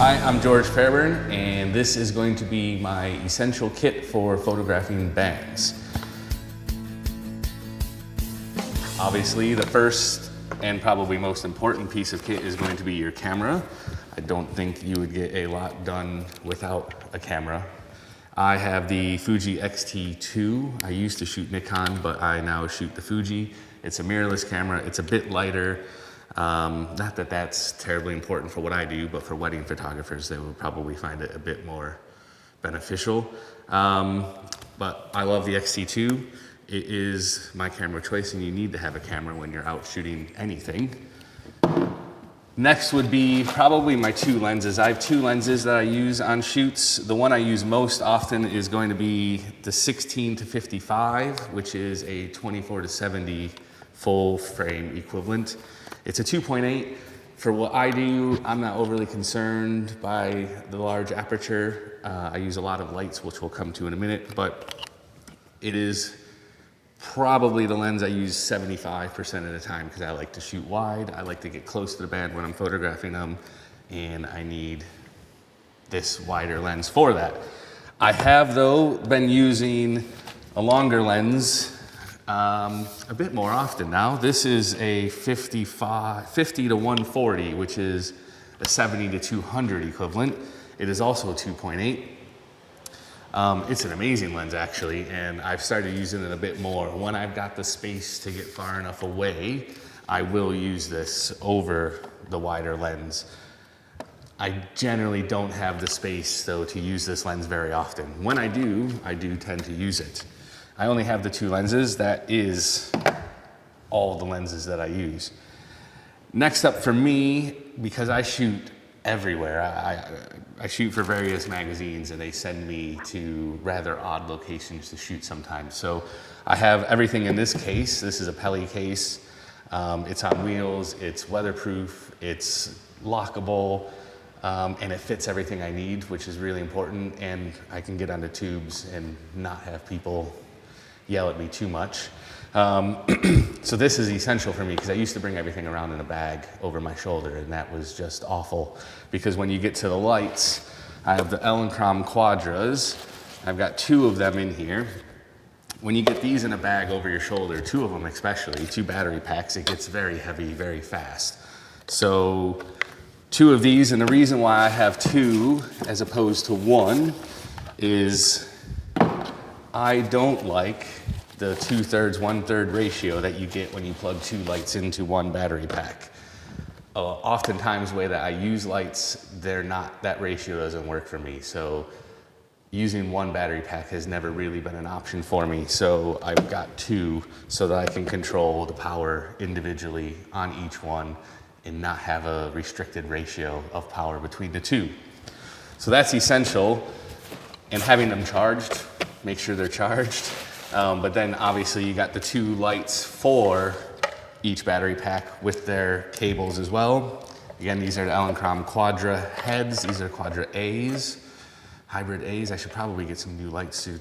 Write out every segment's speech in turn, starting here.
Hi, I'm George Fairburn, and this is going to be my essential kit for photographing bangs. Obviously, the first and probably most important piece of kit is going to be your camera. I don't think you would get a lot done without a camera. I have the Fuji X-T2. I used to shoot Nikon, but I now shoot the Fuji. It's a mirrorless camera. It's a bit lighter. Not that that's terribly important for what I do, but for wedding photographers, they will probably find it a bit more beneficial. But I love the X-T2. It is my camera choice, and you need to have a camera when you're out shooting anything. Next would be probably my two lenses. I have two lenses that I use on shoots. The one I use most often is going to be the 16-55, which is a 24-70 full frame equivalent. It's a 2.8. For what I do, I'm not overly concerned by the large aperture. I use a lot of lights, which we'll come to in a minute, but it is probably the lens I use 75% of the time because I like to shoot wide. I like to get close to the band when I'm photographing them, and I need this wider lens for that. I have, though, been using a longer lens a bit more often now. This is a 50-140, which is a 70-200 equivalent. It is also a 2.8. It's an amazing lens, actually, and I've started using it a bit more. When I've got the space to get far enough away, I will use this over the wider lens. I generally don't have the space, though, to use this lens very often. When I do tend to use it. I only have the two lenses. That is all the lenses that I use. Next up for me, because I shoot everywhere, I shoot for various magazines, and they send me to rather odd locations to shoot sometimes. So I have everything in this case. This is a Peli case. It's on wheels, it's weatherproof, it's lockable, and it fits everything I need, which is really important. And I can get onto tubes and not have people yell at me too much. So this is essential for me because I used to bring everything around in a bag over my shoulder, and that was just awful. Because when you get to the lights, I have the Elinchrom Quadras. I've got two of them in here. When you get these in a bag over your shoulder, two of them especially, two battery packs, it gets very heavy very fast. So two of these, and the reason why I have two as opposed to one is I don't like the 2/3, 1/3 ratio that you get when you plug two lights into one battery pack. Oftentimes the way that I use lights, that ratio doesn't work for me. So using one battery pack has never really been an option for me. So I've got two so that I can control the power individually on each one and not have a restricted ratio of power between the two. So that's essential. And having them charged, make sure they're charged. But then obviously you got the two lights for each battery pack with their cables as well. Again, these are the Elinchrom Quadra heads. These are Quadra A's, hybrid A's. I should probably get some new lights soon.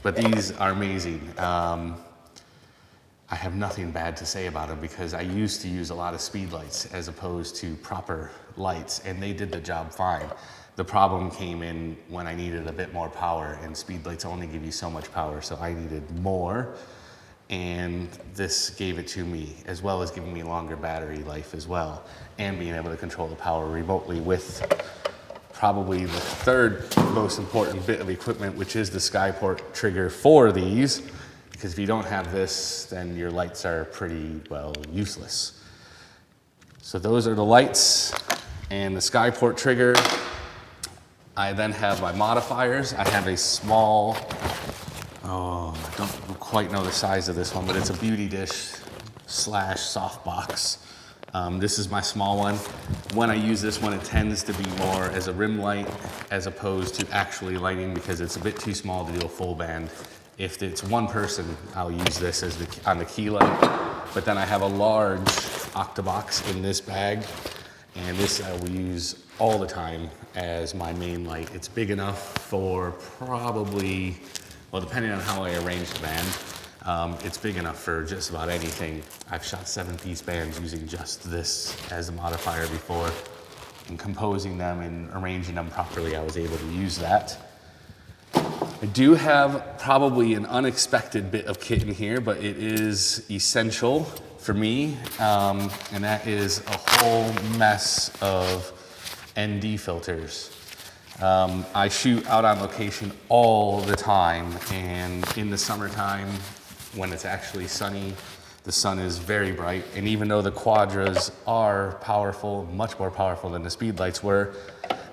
But these are amazing. I have nothing bad to say about them because I used to use a lot of speed lights as opposed to proper lights, and they did the job fine. The problem came in when I needed a bit more power, and speed lights only give you so much power, so I needed more, and this gave it to me, as well as giving me longer battery life as well, and being able to control the power remotely with probably the third most important bit of equipment, which is the Skyport trigger for these, because if you don't have this, then your lights are pretty, well, useless. So those are the lights and the Skyport trigger. I then have my modifiers. I have a small, I don't quite know the size of this one, but it's a beauty dish / softbox. This is my small one. When I use this one, it tends to be more as a rim light as opposed to actually lighting because it's a bit too small to do a full band. If it's one person, I'll use this as on the key light. But then I have a large octabox in this bag, and this I will use all the time as my main light. It's big enough for probably, well, depending on how I arrange the band, it's big enough for just about anything. I've shot 7-piece bands using just this as a modifier before. and composing them and arranging them properly, I was able to use that. I do have probably an unexpected bit of kit in here, but it is essential for me, and that is a whole mess of ND filters. I shoot out on location all the time, and in the summertime, when it's actually sunny, the sun is very bright, and even though the Quadras are powerful, much more powerful than the Speedlights were,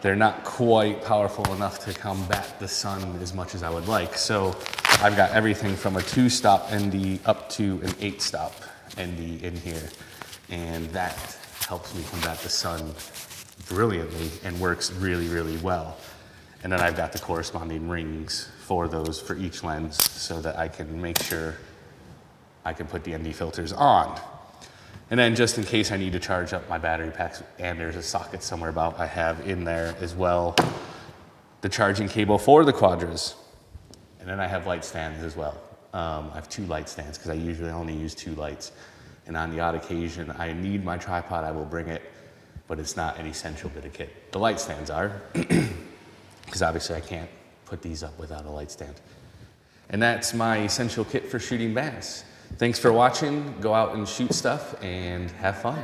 they're not quite powerful enough to combat the sun as much as I would like. So I've got everything from a 2-stop ND up to an 8-stop ND in here, and that helps me combat the sun brilliantly and works really, really well. And then I've got the corresponding rings for those for each lens so that I can make sure I can put the ND filters on. And then just in case I need to charge up my battery packs, and there's a socket somewhere about, I have in there as well the charging cable for the Quadras. And then I have light stands as well. I have 2 light stands because I usually only use 2 lights. And on the odd occasion I need my tripod, I will bring it, but it's not an essential bit of kit. The light stands are, because obviously I can't put these up without a light stand. And that's my essential kit for shooting bass. Thanks for watching. Go out and shoot stuff and have fun.